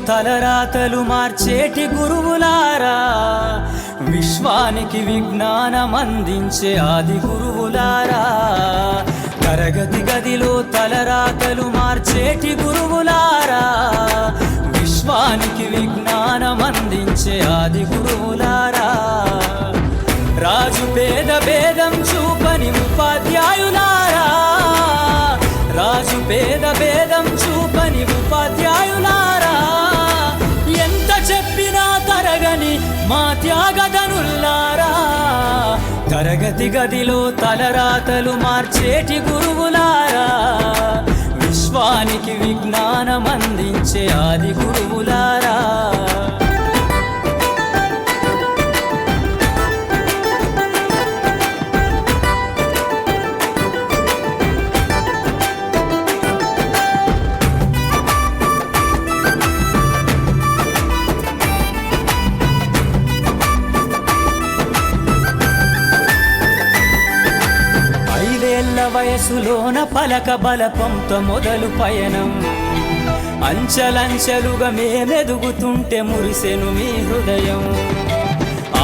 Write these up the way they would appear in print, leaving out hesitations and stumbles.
తలరాతలు మార్చేటి గురువులారా, విశ్వానికి విజ్ఞానం అందించే ఆది గురువులారా. తరగతి గదిలో తలరాతలు మార్చేటి గురువులారా, విశ్వానికి విజ్ఞానం అందించే ఆది గురువులారా. రాజు పేద భేదం చూపని ఉపాధ్యాయులారా, రాజు పేద భేదం చూపని ఉపాధ్యాయులారా. ఎంత చెప్పినా తరగని మా త్యాగధనులారా, తరగతి గదిలో తలరాతలు మార్చేటి గురువులారా, విశ్వానికి విజ్ఞానం అందించే ఆది గురువులారా. వయసులోన పలక బలపంతో మొదలు పయనం, అంచలంచెలుగా మేమెదుగుతుంటే మురిసెను మీ హృదయం.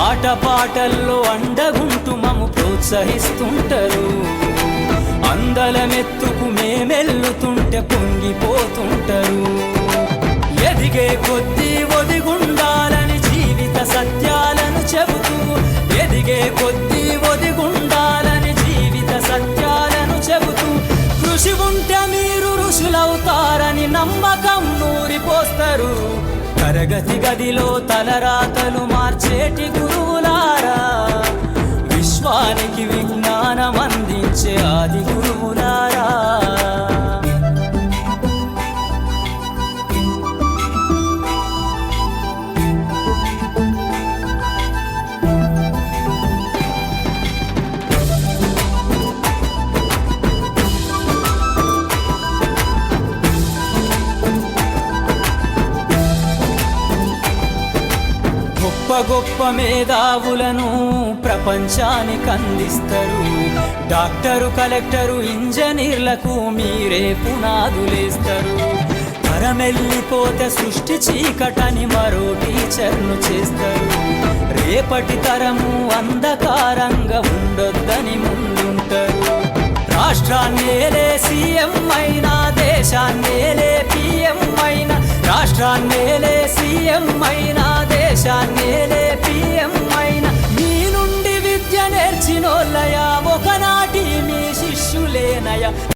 ఆటపాటల్లో అండగుంటూ మము ప్రోత్సహిస్తుంటారు, అందలమెత్తుకు మేమెల్లుతుంటే పొంగిపోతుంటారు. ఎదిగే కొద్దీ ఒదిగుండాలని జీవిత సత్యాలను చెబుతూ, ఎదిగే కొద్దీ ఒదిగుండాలని జీవిత సత్యాలను చెబుతూ, కృషి ఉంటే మీరు ఋషులవుతారని నమ్మకం నూరిపోస్తారు. తరగతి గదిలో తలరాతలు మార్చేటి గురువులారా, విశ్వానికి విజ్ఞానం అందించే ఆది గురువులారా. గొప్ప గొప్ప మేధావులను ప్రపంచానికి అందిస్తారు. డాక్టరు, కలెక్టరు, ఇంజనీర్లకు మీరే పునాదులేస్తారు. తరమెల్లిపోతే సృష్టి చీకటని మరో టీచర్ను చేస్తారు. రేపటి తరము అంధకారంగా ఉండొద్దని ముందుంటారు. రాష్ట్రాన్నేలే సీఎం అయినా, దేశాన్నేలే పిఎం అయినా, రాష్ట్రాన్నేలే సీఎం అయినా, దేశాన్నేలే పిఎం అయినా, మీ నుండి విద్య నేర్చినోళ్ళయా, ఒకనాటి మీ శిష్యులేనయా.